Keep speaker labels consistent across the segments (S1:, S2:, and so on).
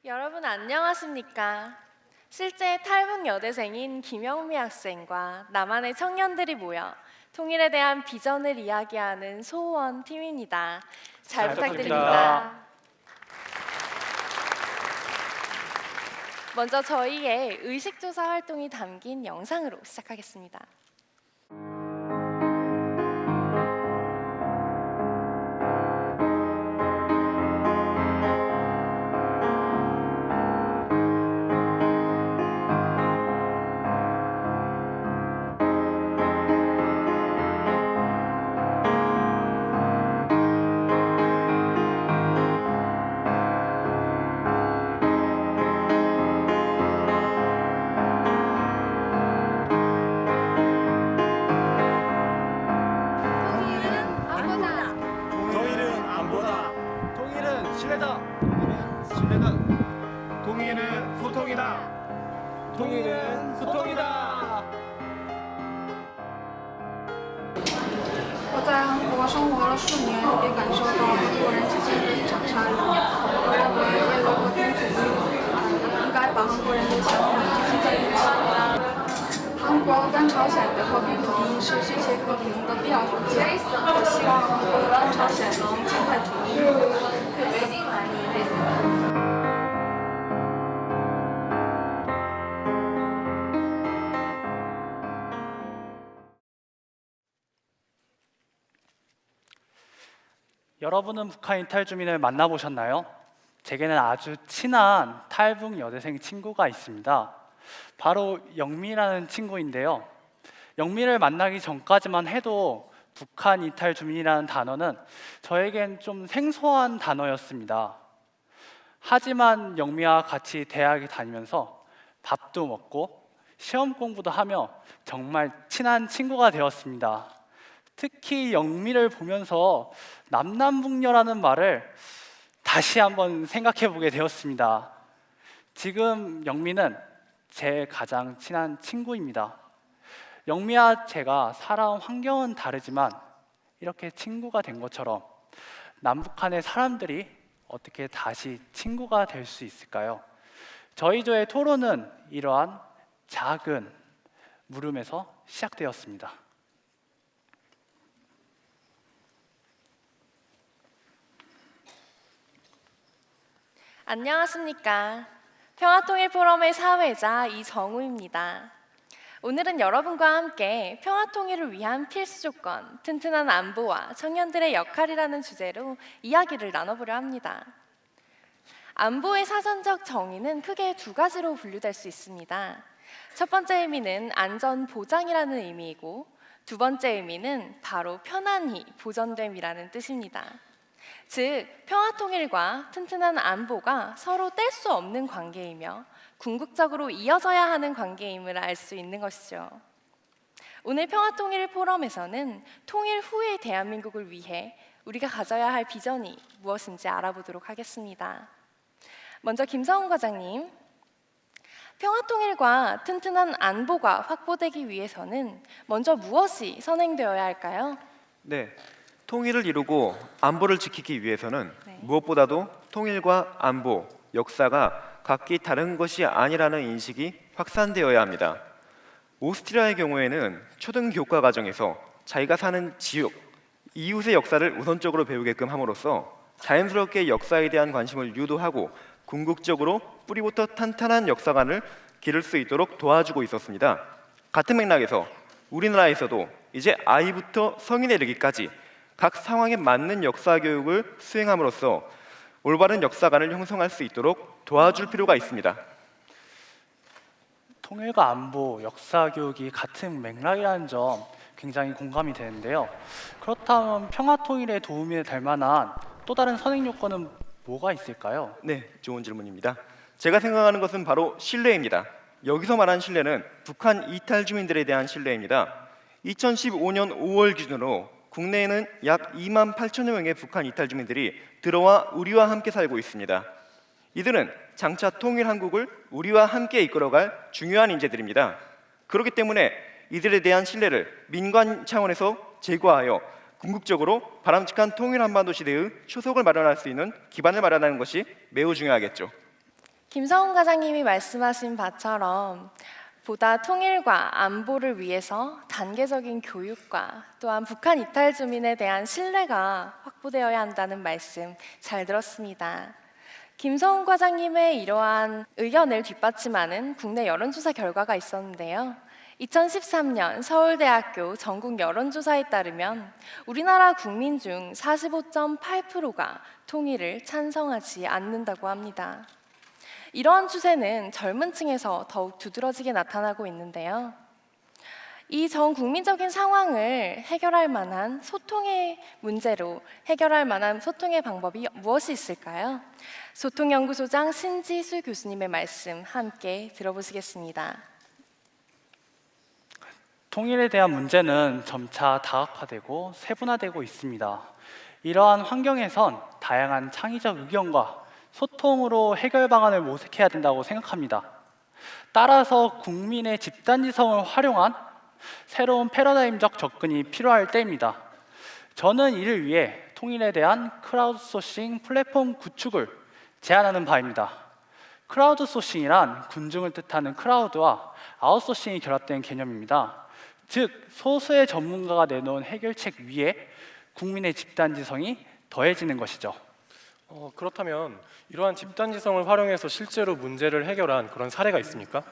S1: 여러분 안녕하십니까? 실제 탈북 여대생인 김영미 학생과 남한의 청년들이 모여 통일에 대한 비전을 이야기하는 소원 팀입니다. 잘 부탁드립니다. 먼저 저희의 의식조사 활동이 담긴 영상으로 시작하겠습니다.
S2: 통일은 안보다. 통일은 신뢰다. 통일은 소통이다. 통일은 소통이다.
S3: 我在韩国生活了数年，也感受到韩国人之间的一场差异。我认为，为了和平统一，应该把韩国人的想法聚集在一起。韩国跟朝鲜的和平统一是世界和平的必要条件。我希望韩国跟朝鲜能尽快统一。
S4: 여러분은 북한 이탈 주민을 만나보셨나요? 제게는 아주 친한 탈북 여대생 친구가 있습니다. 바로 영미라는 친구인데요. 영미를 만나기 전까지만 해도 북한 이탈 주민이라는 단어는 저에겐 좀 생소한 단어였습니다. 하지만 영미와 같이 대학에 다니면서 밥도 먹고 시험 공부도 하며 정말 친한 친구가 되었습니다. 특히 영미를 보면서 남남북녀라는 말을 다시 한번 생각해 보게 되었습니다. 지금 영미는 제 가장 친한 친구입니다. 영미와 제가 살아온 환경은 다르지만 이렇게 친구가 된 것처럼 남북한의 사람들이 어떻게 다시 친구가 될 수 있을까요? 저희 조의 토론은 이러한 작은 물음에서 시작되었습니다.
S1: 안녕하십니까? 평화통일 포럼의 사회자 이정우입니다. 오늘은 여러분과 함께 평화통일을 위한 필수 조건, 튼튼한 안보와 청년들의 역할이라는 주제로 이야기를 나눠보려 합니다. 안보의 사전적 정의는 크게 두 가지로 분류될 수 있습니다. 첫 번째 의미는 안전 보장이라는 의미이고, 두 번째 의미는 바로 편안히 보존됨이라는 뜻입니다. 즉, 평화통일과 튼튼한 안보가 서로 뗄 수 없는 관계이며 궁극적으로 이어져야 하는 관계임을 알 수 있는 것이죠. 오늘 평화통일 포럼에서는 통일 후의 대한민국을 위해 우리가 가져야 할 비전이 무엇인지 알아보도록 하겠습니다. 먼저 김성훈 과장님, 평화통일과 튼튼한 안보가 확보되기 위해서는 먼저 무엇이 선행되어야 할까요?
S5: 네, 통일을 이루고 안보를 지키기 위해서는
S1: 네.
S5: 무엇보다도 통일과 안보, 역사가 각기 다른 것이 아니라는 인식이 확산되어야 합니다. 오스트리아의 경우에는 초등 교과 과정에서 자기가 사는 지역, 이웃의 역사를 우선적으로 배우게끔 함으로써 자연스럽게 역사에 대한 관심을 유도하고 궁극적으로 뿌리부터 탄탄한 역사관을 기를 수 있도록 도와주고 있었습니다. 같은 맥락에서 우리나라에서도 이제 아이부터 성인에 이르기까지 각 상황에 맞는 역사 교육을 수행함으로써 올바른 역사관을 형성할 수 있도록 도와줄 필요가 있습니다.
S4: 통일과 안보, 역사 교육이 같은 맥락이라는 점 굉장히 공감이 되는데요. 그렇다면 평화 통일에 도움이 될 만한 또 다른 선행 요건은 뭐가 있을까요?
S5: 네, 좋은 질문입니다. 제가 생각하는 것은 바로 신뢰입니다. 여기서 말하는 신뢰는 북한 이탈 주민들에 대한 신뢰입니다. 2015년 5월 기준으로 국내에는 약 2만 8천여 명의 북한 이탈 주민들이 들어와 우리와 함께 살고 있습니다. 이들은 장차 통일 한국을 우리와 함께 이끌어갈 중요한 인재들입니다. 그렇기 때문에 이들에 대한 신뢰를 민관 차원에서 제고하여 궁극적으로 바람직한 통일 한반도 시대의 초석을 마련할 수 있는 기반을 마련하는 것이 매우 중요하겠죠.
S1: 김성훈 과장님이 말씀하신 바처럼 보다 통일과 안보를 위해서 단계적인 교육과 또한 북한 이탈 주민에 대한 신뢰가 확보되어야 한다는 말씀 잘 들었습니다. 김성훈 과장님의 이러한 의견을 뒷받침하는 국내 여론조사 결과가 있었는데요. 2013년 서울대학교 전국 여론조사에 따르면 우리나라 국민 중 45.8%가 통일을 찬성하지 않는다고 합니다. 이러한 추세는 젊은 층에서 더욱 두드러지게 나타나고 있는데요. 이 전 국민적인 상황을 해결할 만한 소통의 문제로 해결할 만한 소통의 방법이 무엇이 있을까요? 소통연구소장 신지수 교수님의 말씀 함께 들어보시겠습니다.
S4: 통일에 대한 문제는 점차 다각화되고 세분화되고 있습니다. 이러한 환경에선 다양한 창의적 의견과 소통으로 해결 방안을 모색해야 된다고 생각합니다. 따라서 국민의 집단지성을 활용한 새로운 패러다임적 접근이 필요할 때입니다. 저는 이를 위해 통일에 대한 크라우드 소싱 플랫폼 구축을 제안하는 바입니다. 크라우드 소싱이란 군중을 뜻하는 크라우드와 아웃소싱이 결합된 개념입니다. 즉, 소수의 전문가가 내놓은 해결책 위에 국민의 집단지성이 더해지는 것이죠.
S2: 그렇다면 이러한 집단지성을 활용해서 실제로 문제를 해결한 그런 사례가 있습니까?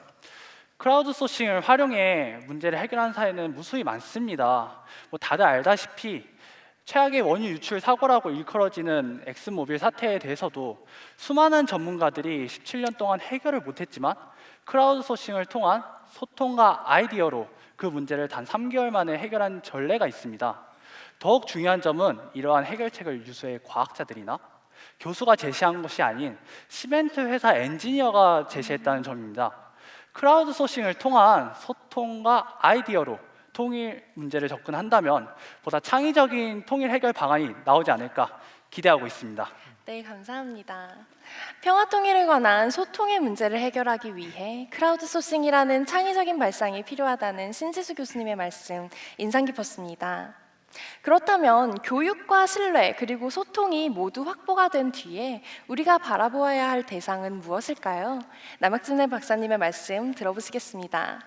S4: 크라우드 소싱을 활용해 문제를 해결한 사례는 무수히 많습니다. 다들 알다시피 최악의 원유 유출 사고라고 일컬어지는 엑스모빌 사태에 대해서도 수많은 전문가들이 17년 동안 해결을 못했지만 크라우드 소싱을 통한 소통과 아이디어로 그 문제를 단 3개월 만에 해결한 전례가 있습니다. 더욱 중요한 점은 이러한 해결책을 유수의 과학자들이나 교수가 제시한 것이 아닌 시멘트 회사 엔지니어가 제시했다는 점입니다. 크라우드 소싱을 통한 소통과 아이디어로 통일 문제를 접근한다면 보다 창의적인 통일 해결 방안이 나오지 않을까 기대하고 있습니다.
S1: 네, 감사합니다. 평화 통일에 관한 소통의 문제를 해결하기 위해 크라우드 소싱이라는 창의적인 발상이 필요하다는 신지수 교수님의 말씀 인상 깊었습니다. 그렇다면 교육과 신뢰 그리고 소통이 모두 확보가 된 뒤에 우리가 바라보아야 할 대상은 무엇일까요? 남학진의 박사님의 말씀 들어보시겠습니다.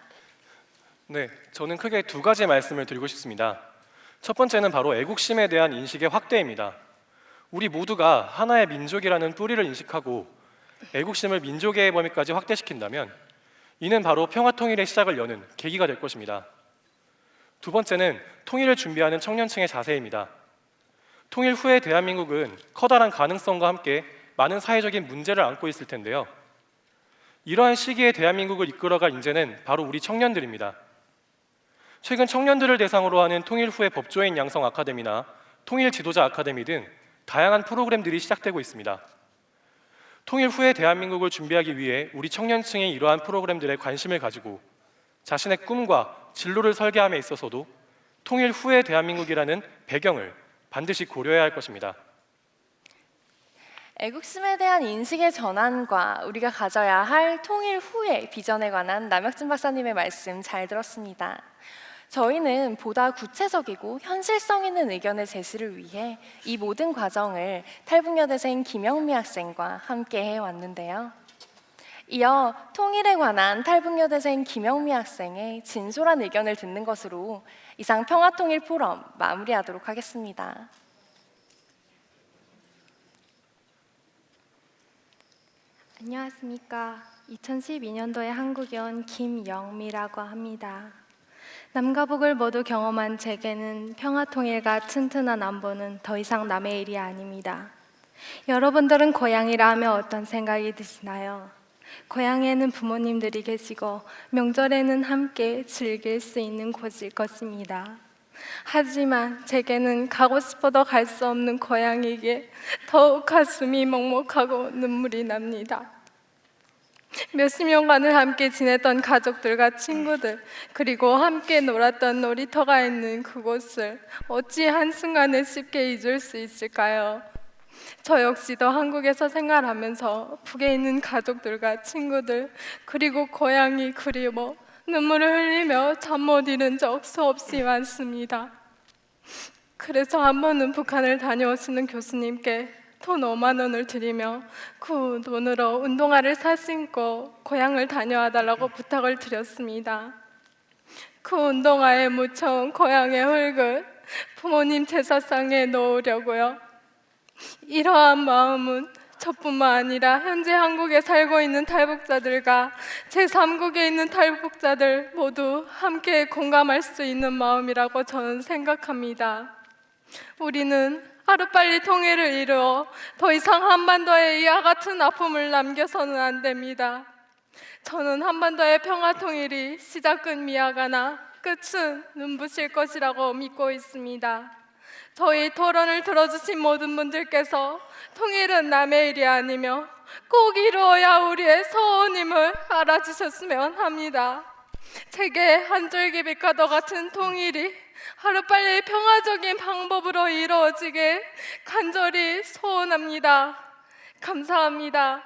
S2: 네, 저는 크게 두 가지 말씀을 드리고 싶습니다. 첫 번째는 바로 애국심에 대한 인식의 확대입니다. 우리 모두가 하나의 민족이라는 뿌리를 인식하고 애국심을 민족의 범위까지 확대시킨다면 이는 바로 평화통일의 시작을 여는 계기가 될 것입니다. 두 번째는 통일을 준비하는 청년층의 자세입니다. 통일 후의 대한민국은 커다란 가능성과 함께 많은 사회적인 문제를 안고 있을 텐데요. 이러한 시기에 대한민국을 이끌어갈 인재는 바로 우리 청년들입니다. 최근 청년들을 대상으로 하는 통일 후의 법조인 양성 아카데미나 통일 지도자 아카데미 등 다양한 프로그램들이 시작되고 있습니다. 통일 후의 대한민국을 준비하기 위해 우리 청년층이 이러한 프로그램들에 관심을 가지고 자신의 꿈과 진로를 설계함에 있어서도 통일 후의 대한민국이라는 배경을 반드시 고려해야 할 것입니다.
S1: 애국심에 대한 인식의 전환과 우리가 가져야 할 통일 후의 비전에 관한 남혁진 박사님의 말씀 잘 들었습니다. 저희는 보다 구체적이고 현실성 있는 의견의 제시를 위해 이 모든 과정을 탈북여대생 김영미 학생과 함께 해왔는데요. 이어 통일에 관한 탈북여대생 김영미 학생의 진솔한 의견을 듣는 것으로 이상 평화통일 포럼 마무리하도록 하겠습니다.
S3: 안녕하십니까. 2012년도에 한국에 온 김영미라고 합니다. 남과 북을 모두 경험한 제게는 평화통일과 튼튼한 안보는 더 이상 남의 일이 아닙니다. 여러분들은 고향이라 하면 어떤 생각이 드시나요? 고향에는 부모님들이 계시고 명절에는 함께 즐길 수 있는 곳일 것입니다. 하지만 제게는 가고 싶어도 갈 수 없는 고향이기에 더욱 가슴이 먹먹하고 눈물이 납니다. 몇십 년간을 함께 지냈던 가족들과 친구들, 그리고 함께 놀았던 놀이터가 있는 그곳을 어찌 한순간에 쉽게 잊을 수 있을까요? 저 역시도 한국에서 생활하면서 북에 있는 가족들과 친구들, 그리고 고향이 그리워 눈물을 흘리며 잠 못 이룬 적 수없이 많습니다. 그래서 한 번은 북한을 다녀오시는 교수님께 돈 5만 원을 드리며 그 돈으로 운동화를 사 신고 고향을 다녀와 달라고 부탁을 드렸습니다. 그 운동화에 묻혀온 고향의 흙을 부모님 제사상에 놓으려고요. 이러한 마음은 저뿐만 아니라 현재 한국에 살고 있는 탈북자들과 제3국에 있는 탈북자들 모두 함께 공감할 수 있는 마음이라고 저는 생각합니다. 우리는 하루빨리 통일을 이루어 더 이상 한반도에 이와 같은 아픔을 남겨서는 안 됩니다. 저는 한반도의 평화 통일이 시작은 미약하나 끝은 눈부실 것이라고 믿고 있습니다. 저희 토론을 들어주신 모든 분들께서 통일은 남의 일이 아니며 꼭 이루어야 우리의 소원임을 알아주셨으면 합니다. 제게 한 줄기 빛과 더 같은 통일이 하루빨리 평화적인 방법으로 이루어지게 간절히 소원합니다. 감사합니다.